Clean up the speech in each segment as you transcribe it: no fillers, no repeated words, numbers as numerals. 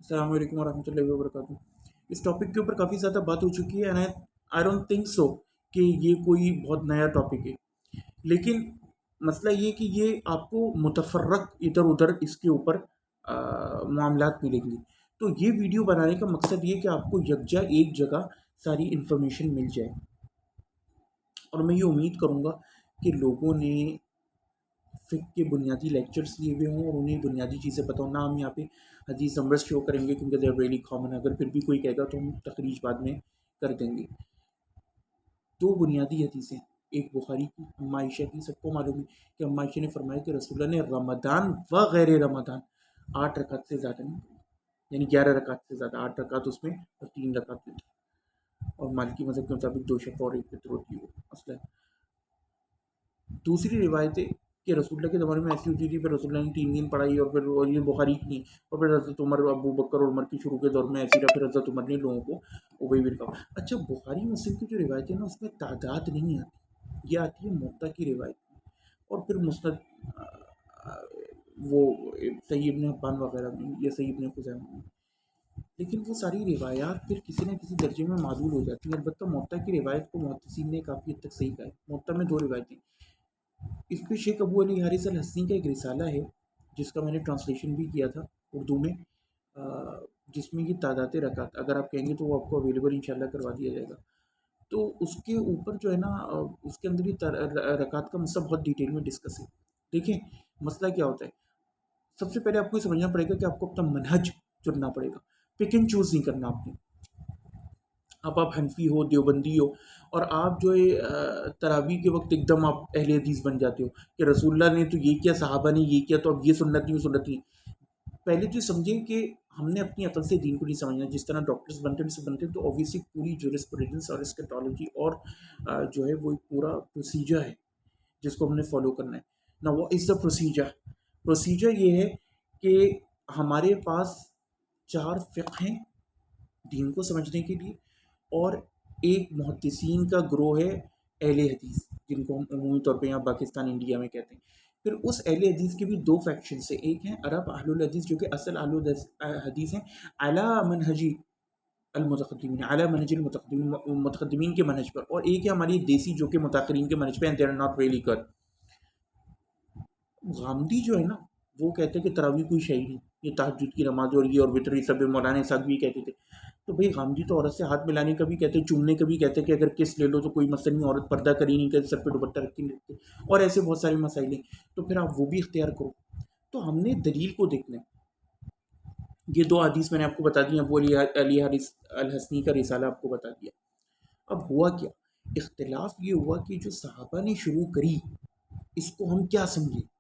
السلام علیکم ورحمۃ اللہ وبرکاتہ۔ اس ٹاپک کے اوپر کافی زیادہ بات ہو چکی ہے، and I don't think so کہ یہ کوئی بہت نیا ٹاپک ہے، لیکن مسئلہ یہ کہ یہ آپ کو متفرق ادھر ادھر اس کے اوپر معاملات ملیں گی۔ تو یہ ویڈیو بنانے کا مقصد یہ کہ آپ کو یکجا ایک جگہ ساری انفارمیشن مل جائے، اور میں یہ امید کروں گا کہ لوگوں نے فقہ کے بنیادی لیکچرز لیے ہوئے ہوں اور انہیں بنیادی چیزیں پتہ ہوں۔ نہ ہم یہاں پہ حدیث نمبرز شو کریں گے کیونکہ دے آر ویری کامن، اگر پھر بھی کوئی کہے گا تو ہم تخریج بعد میں کر دیں گے۔ دو بنیادی حدیثیں، ایک بخاری کی اما عائشہ کی، سب کو معلوم ہے کہ اما عائشہ نے فرمایا کہ رسول اللہ نے رمضان و غیر رمضان 8 رکعت سے زیادہ نہیں پڑھی، یعنی 11 رکعت سے زیادہ، 8 رکعت اس میں اور 3 رکعت میں تھی، اور مالکی مذہب کے مطابق 2 شفع اور 1 وتر ہوتی ہے مسئلہ۔ دوسری روایتیں کہ رسول اللہ کے زمانے میں ایسی ہوتی تھی، پھر رسول اللہ نے 3 دن پڑھائی، اور پھر یہ بخاری کی، اور پھر حضرت عمر ابو بکر اور عمر کی شروع کے دور میں ایسی رہا، پھر حضرت عمر نے لوگوں کو ابی بن کعب۔ اچھا، بخاری مسلم کی جو روایتیں نا اس میں تعداد نہیں آتی، یہ آتی ہے موطا کی روایت میں، اور پھر مسند وہ صحیح ابن حبان وغیرہ میں یا صحیح ابن خزیمہ میں، لیکن وہ ساری روایات پھر کسی نہ کسی درجے میں معدول ہو جاتی ہیں۔ البتہ موطا کی روایت کو محدثین نے کافی حد تک صحیح کہا ہے۔ موطا میں 2 روایتیں، اس پہ شیخ ابو علی حارث الحسنی کا ایک رسالہ ہے جس کا میں نے ٹرانسلیشن بھی کیا تھا اردو میں، جس میں یہ تعداد رکعت اگر آپ کہیں گے تو وہ آپ کو اویلیبل انشاءاللہ کروا دیا جائے گا۔ تو اس کے اوپر جو ہے نا اس کے اندر یہ رکعت کا مسئلہ بہت ڈیٹیل میں ڈسکس ہے۔ دیکھیں مسئلہ کیا ہوتا ہے، سب سے پہلے آپ کو یہ سمجھنا پڑے گا کہ آپ کو اپنا منہج چننا پڑے گا، پک اینڈ چوز نہیں کرنا آپ نے۔ اب آپ حنفی ہو، دیوبندی ہو، اور آپ جو ہے تراویح کے وقت ایک دم آپ اہل حدیث بن جاتے ہو کہ رسول اللہ نے تو یہ کیا، صحابہ نے یہ کیا، تو اب یہ سنت نہیں، وہ سنت نہیں۔ پہلے تو یہ سمجھیں کہ ہم نے اپنی عقل سے دین کو نہیں سمجھنا، جس طرح ڈاکٹرز بنتے ہیں سے بنتے ہیں، تو اوبیسلی پوری جورسپروڈنس اور اسکیٹالوجی اور جو ہے وہ ایک پورا پروسیجر ہے جس کو ہم نے فالو کرنا ہے نا۔ وہ از دا پروسیجر یہ ہے کہ ہمارے پاس 4 فقہ ہیں دین کو سمجھنے کے لیے، اور ایک محدثین کا گروہ ہے اہل حدیث، جن کو ہم عمومی طور پہ یہاں پاکستان انڈیا میں کہتے ہیں۔ پھر اس اہل حدیث کے بھی 2 فیکشنز ہیں، ایک ہیں عرب اہل الحدیث جو کہ اصل اہل حدیث ہیں اعلیٰ منہجی المتقدمین، اعلیٰ منہج المتقدمین، متقدمین کے منہج پر، اور ایک ہے ہماری دیسی جو کہ متاخرین کے منہج پہ ہیں، they are not really good. Ghamidi جو ہے نا وہ کہتے ہیں کہ تراویح کوئی شے ہی نہیں، یہ تہجد کی نماز اور یہ اور وتر، یہ سب مولانا اسحاق بھی کہتے تھے۔ تو بھئی غامدی تو عورت سے ہاتھ ملانے کا بھی کہتے ہیں، چومنے کا بھی کہتے ہیں کہ اگر کس لے لو تو کوئی مسئلہ نہیں، عورت پردہ کری نہیں کرتی، سر پہ دوپٹہ رکھی نہیں رکھتی، اور ایسے بہت سارے مسائل ہیں، تو پھر آپ وہ بھی اختیار کرو۔ تو ہم نے دلیل کو دیکھنا ہے۔ یہ 2 حدیث میں نے آپ کو بتا دی ہیں، ابو علی حارث الحسنی کا رسالہ آپ کو بتا دیا۔ اب ہوا کیا، اختلاف یہ ہوا کہ جو صحابہ نے شروع کری اس کو ہم کیا سمجھیں۔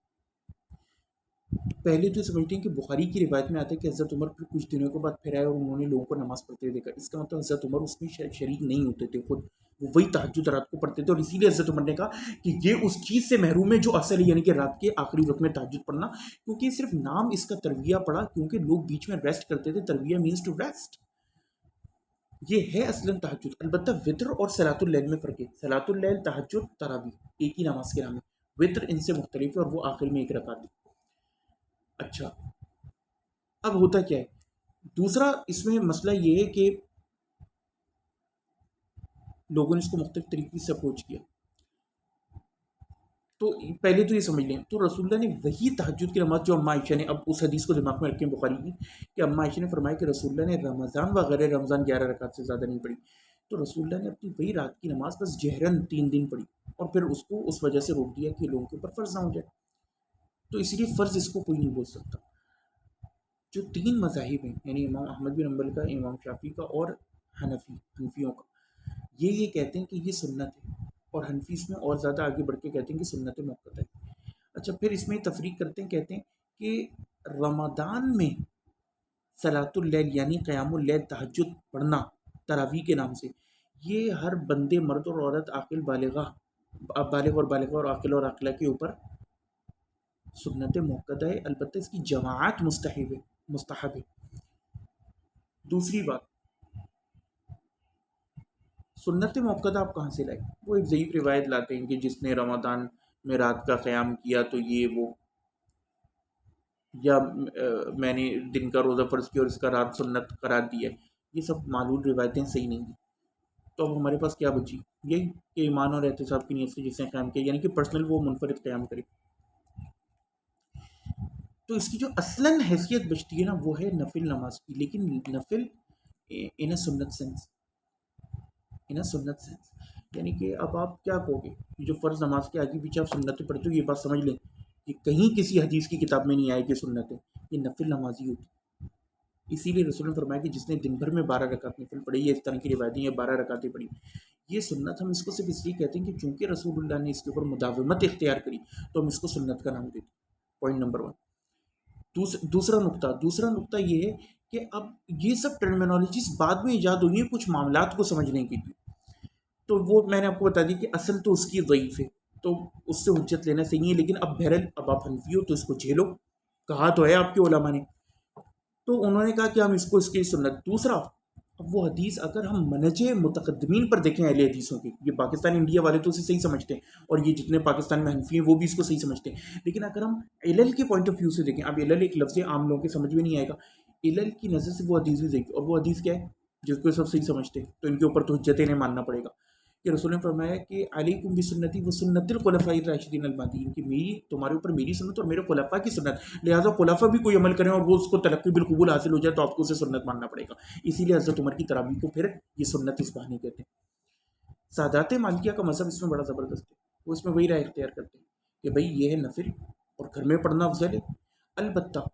پہلے تو سمجھتے ہیں کہ بخاری کی روایت میں آتا ہے کہ حضرت عمر پھر کچھ دنوں کے بعد پھر آئے اور انہوں نے لوگوں کو نماز پڑھتے ہوئے دیکھا، اس کا مطلب حضرت عمر اس میں شریک نہیں ہوتے تھے، خود وہ وہی تہجد رات کو پڑھتے تھے، اور اسی لیے حضرت عمر نے کہا کہ یہ اس چیز سے محروم ہے جو اصل ہے، یعنی کہ رات کے آخری وقت میں تہجد پڑھنا، کیونکہ صرف نام اس کا ترویہ پڑا کیونکہ لوگ بیچ میں ریسٹ کرتے تھے، ترویہ مینس ٹو ریسٹ، یہ ہے اصلاً تہجد۔ البتہ وطر اور صلاۃ اللیل میں فرق ہے، صلاۃ اللیل تہجد تراویح ایک ہی نماز کے نام ہے، وطر ان سے مختلف ہے اور وہ آخر میں ایک رکعت ہے۔ اچھا، اب ہوتا کیا ہے، دوسرا اس میں مسئلہ یہ ہے کہ لوگوں نے اس کو مختلف طریقے سے اپروچ کیا۔ تو پہلے تو یہ سمجھ لیں، تو رسول اللہ نے وہی تہجد کی نماز جو اما عائشہ نے، اب اس حدیث کو دماغ میں رکھیں بخاری کی، کہ اما عائشہ نے فرمایا کہ رسول اللہ نے رمضان وغیرہ رمضان 11 رکعت سے زیادہ نہیں پڑھی، تو رسول اللہ نے اپنی وہی رات کی نماز بس جہرن 3 دن پڑھی، اور پھر اس کو اس وجہ سے روک دیا کہ لوگوں کے اوپر فرض نہ ہو جائے۔ تو اس لیے فرض اس کو کوئی نہیں بول سکتا۔ جو 3 مذاہب ہیں، یعنی امام احمد بن حنبل کا، امام شافعی کا، اور حنفیوں کا، یہ کہتے ہیں کہ یہ سنت ہے، اور حنفی اس میں اور زیادہ آگے بڑھ کے کہتے ہیں کہ سنت موقت ہے۔ اچھا، پھر اس میں تفریق کرتے ہیں، کہتے ہیں کہ رمضان میں صلاۃ اللیل یعنی قیام اللیل تہجد پڑھنا تراویح کے نام سے، یہ ہر بندے مرد اور عورت، عاقل بالغ اور بالغہ اور عاقل اور عاقلہ کے اوپر سنت موقت ہے، البتہ اس کی جماعت مستحب ہے۔ دوسری بات، سنت موقدہ آپ کہاں سے لائیں؟ وہ ایک ضعیف روایت لاتے ہیں کہ جس نے رمضان میں رات کا قیام کیا تو یہ وہ، یا میں نے دن کا روزہ فرض کیا اور اس کا رات سنت قرار دیا ہے، یہ سب معلول روایتیں صحیح نہیں ہیں۔ تو اب ہمارے پاس کیا بچی؟ یہی کہ ایمان اور احتساب کی نیت سے جس نے قیام کیا، یعنی کہ پرسنل وہ منفرد قیام کرے۔ تو اس کی جو اصلاً حیثیت بچتی ہے نا، وہ ہے نفل نماز کی، لیکن نفل ان اے سنت سینس، ان اے سنت سینس، یعنی کہ اب آپ کیا کہو گے؟ جو فرض نماز کے آگے پیچھے آپ سنتیں پڑھتے ہو، یہ بات سمجھ لیں کہ کہیں کسی حدیث کی کتاب میں نہیں آئے کہ سنت ہے، یہ نفل نماز ہی ہوتی ہے۔ اسی لیے رسول نے فرمایا کہ جس نے دن بھر میں 12 رکعت نفل پڑھی، یہ اس طرح کی روایتیں یا 12 رکعتیں پڑھی، یہ سنت ہم اس کو صرف اس لیے کہتے ہیں کہ چونکہ رسول اللہ نے اس کے اوپر مداومت اختیار کری تو ہم اس کو سنت کا نام دیتے ہیں۔ Point number 1۔ دوسرا نقطہ یہ ہے کہ اب یہ سب ٹرمینالوجیز بعد میں ایجاد ہوئی ہیں کچھ معاملات کو سمجھنے کے لیے، تو وہ میں نے آپ کو بتا دی کہ اصل تو اس کی ضعیف ہے، تو اس سے حجت لینا صحیح نہیں ہے، لیکن اب بہرحال اب آپ حنفی ہو تو اس کو جھیلو، کہا تو ہے آپ کے علماء نے، تو انہوں نے کہا کہ ہم اس کو اس کی سنت۔ دوسرا، اب وہ حدیث اگر ہم منہج متقدمین پر دیکھیں اہل حدیثوں کی، یہ پاکستان انڈیا والے تو اسے صحیح سمجھتے ہیں اور یہ جتنے پاکستان میں حنفی ہیں وہ بھی اس کو صحیح سمجھتے ہیں، لیکن اگر ہم علل کے پوائنٹ آف ویو سے دیکھیں، اب علل ایک لفظ عام لوگوں کے سمجھ میں نہیں آئے گا، علل کی نظر سے وہ حدیث بھی ضعیف، اور وہ حدیث کیا ہے جس کو سب صحیح سمجھتے ہیں، تو ان کے اوپر تو حجت انہیں ماننا پڑے گا کہ رسول نے فرمایا کہ علیکم بسنتی و سنت الخلفاء الراشدین المہدیین، کہ میری تمہارے اوپر میری سنت اور میرے خلفاء کی سنت، لہٰذا خلفاء بھی کوئی عمل کریں اور وہ اس کو تلقی بالقبول حاصل ہو جائے تو آپ کو اسے سنت ماننا پڑے گا۔ اسی لیے حضرت عمر کی تراویح کو پھر یہ سنت اس بہانے کہتے ہیں۔ سادات مالکیہ کا مذہب اس میں بڑا زبردست ہے، وہ اس میں وہی رائے اختیار کرتے ہیں کہ بھائی یہ ہے نفل اور گھر میں پڑھنا افضل ہے، البتہ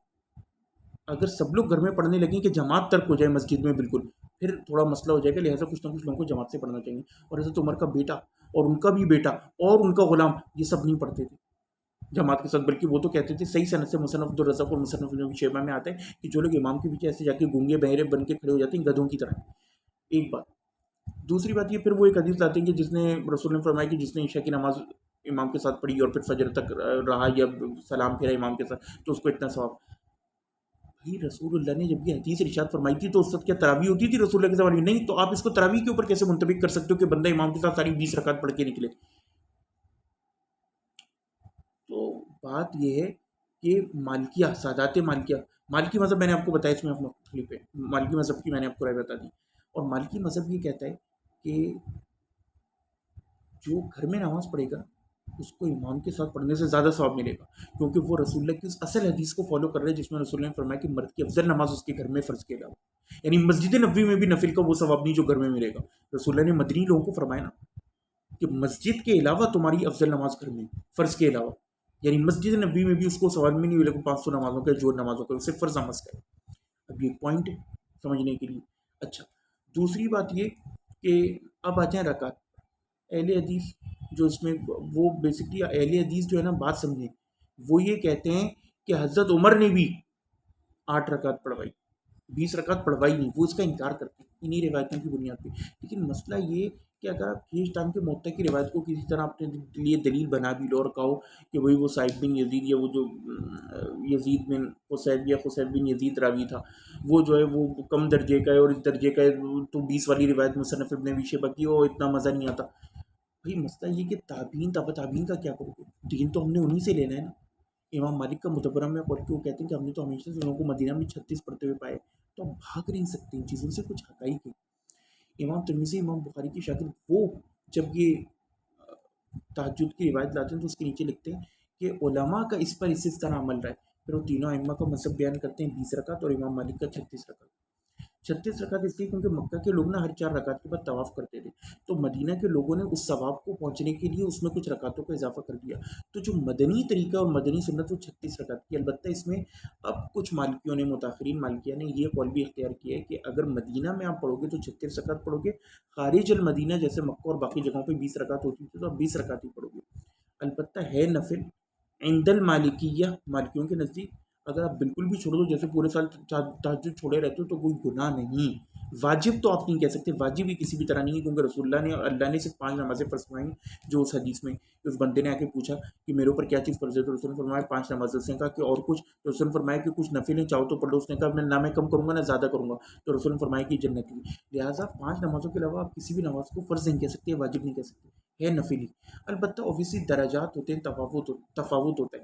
اگر سب لوگ گھر میں پڑھنے لگیں کہ جماعت ترک ہو جائے مسجد میں بالکل، پھر تھوڑا مسئلہ ہو جائے گا، لہٰذا کچھ نہ کچھ لوگوں کو جماعت سے پڑھنا چاہیے۔ اور حضرت عمر کا بیٹا اور ان کا بھی بیٹا اور ان کا غلام یہ سب نہیں پڑھتے تھے جماعت کے ساتھ، بلکہ وہ تو کہتے تھے، صحیح صنعت سے مصنف عبدالرزاق اور مصنف ابن شیبہ میں آتا ہے کہ جو لوگ امام کے پیچھے ایسے جا کے گونگے بہرے بن کے کھڑے ہو جاتے ہیں گدھوں کی طرح۔ ایک بات۔ دوسری بات یہ، پھر وہ ایک حدیث لاتے ہیں کہ جس نے رسول نے فرمایا کہ جس نے عشاء کی نماز امام کے ساتھ پڑھی اور پھر فجر تک رہا یا سلام پھیرا امام کے ساتھ تو اس کو اتنا ثواب۔ بھائی رسول اللہ نے جب یہ حدیث ارشاد فرمائی تھی تو اس وقت کیا تراویح ہوتی تھی رسول اللہ کے زمانے میں؟ نہیں، تو آپ اس کو تراویح کے اوپر کیسے منطبق کر سکتے ہو کہ بندہ امام کے ساتھ ساری 20 رکعت پڑھ کے نکلے؟ تو بات یہ ہے کہ مالکیہ، سادات مالکیہ، مالکی مذہب میں نے آپ کو بتایا، اس میں مختلف ہے، مالکی مذہب کی میں نے آپ کو رائے بتا دی، اور مالکی مذہب یہ کہتا ہے کہ جو گھر میں نماز پڑھے گا اس کو امام کے ساتھ پڑھنے سے زیادہ ثواب ملے گا، کیونکہ وہ رسول اللہ کی اس اصل حدیث کو فالو کر رہے ہیں جس میں رسول اللہ نے فرمایا کہ مرد کی افضل نماز اس کے گھر میں فرض کے علاوہ، یعنی مسجد نبوی میں بھی نفل کا وہ ثواب نہیں جو گھر میں ملے گا۔ رسول اللہ نے مدنی لوگوں کو فرمایا نا کہ مسجد کے علاوہ تمہاری افضل نماز گھر میں، فرض کے علاوہ، یعنی مسجد نبوی میں بھی اس کو ثواب میں نہیں ملے گا 500 نمازوں کا، جو نمازوں کا اسے فرض نماز کا ہے۔ اب یہ پوائنٹ ہے سمجھنے کے لیے۔ اچھا، دوسری بات یہ کہ اب آ جائیں رکعت، اہل حدیث جو اس میں وہ بیسکلی اہل حدیث جو ہے نا، بات سمجھیں، وہ یہ کہتے ہیں کہ حضرت عمر نے بھی 8 رکعت پڑھوائی، 20 رکعت پڑھوائی نہیں، وہ اس کا انکار کرتے ہیں انہی روایتوں کی بنیاد پہ۔ لیکن مسئلہ یہ کہ اگر آپ کھیش ٹام کے موطا کی روایت کو کسی طرح اپنے لیے دلیل بنا بھی لو اور کہو کہ وہی وہ سعید بن یزید یا وہ جو یزید بن حسین یا حسین بن یزید راوی تھا، وہ جو ہے وہ کم درجے کا ہے اور اس درجے کا ہے، تو 20 والی روایت مصنف ابن ابی شیبہ کی ہو اتنا مزہ نہیں آتا۔ بھائی مسئلہ یہ کہ تابعین تبع تابعین کا کیا کرو گے؟ دین تو ہم نے انہی سے لینا ہے نا۔ امام مالک کا مدبرہ میں پڑھ کے وہ کہتے ہیں کہ ہم نے تو ہمیشہ سے لوگوں کو مدینہ میں 36 پڑھتے ہوئے پائے، تو ہم بھاگ نہیں سکتے ان چیزوں سے، کچھ حقائق ہے۔ امام ترمذی امام بخاری کی شاگرد وہ جب یہ تہجد کی روایت لاتے ہیں تو اس کے نیچے لکھتے ہیں کہ علماء کا اس پر اسی طرح عمل رہا ہے، پھر وہ تینوں ائمہ کا مذہب بیان کرتے ہیں 20 رکعت اور امام مالک کا 36 رکعت۔ 36 رکعت اس لیے کیونکہ مکہ کے لوگ نا ہر 4 رکعت کے بعد طواف کرتے تھے، تو مدینہ کے لوگوں نے اس ثواب کو پہنچنے کے لیے اس میں کچھ رکعتوں کا اضافہ کر دیا، تو جو مدنی طریقہ اور مدنی سنت وہ 36 رکعت کی۔ البتہ اس میں اب کچھ مالکیوں نے، متاخرین مالکیہ نے یہ قول بھی اختیار کیا ہے کہ اگر مدینہ میں آپ پڑھو گے تو 36 رکعت پڑھو گے، خارج المدینہ جیسے مکہ اور باقی جگہوں پہ 20 رکعت ہوتی تھی تو آپ 20 رکعت ہی پڑھو گے۔ البتہ ہے نفل عند المالکیہ، مالکیوں کے نزدیک اگر آپ بالکل بھی چھوڑ دو، جیسے پورے سال تہجد چھوڑے رہتے ہو تو کوئی گناہ نہیں، واجب تو آپ نہیں کہہ سکتے، واجب ہی کسی بھی طرح نہیں ہے، کیونکہ رسول اللہ نے صرف 5 نمازیں فرض فرمائیں جو اس حدیث میں، اس بندے نے آ کے پوچھا کہ میرے اوپر کیا چیز فرض ہے، تو رسول نے فرمایا 5 نمازیں، اس نے کہا کہ اور کچھ، تو رسول نے فرمایا کہ کچھ نفل ہیں چاہو تو پڑھ لو، اس نے کہا نہ میں کم کروں گا نہ زیادہ کروں گا، تو رسول نے فرمایا کہ جنتی، لہٰذا 5 نمازوں کے علاوہ آپ کسی بھی نماز کو فرض نہیں کہہ سکتے، واجب نہیں کہہ سکتے، ہے نفل ہی۔ البتہ اوبیسلی درجات ہوتے ہیں، تفاوت ہوتا ہے،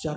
4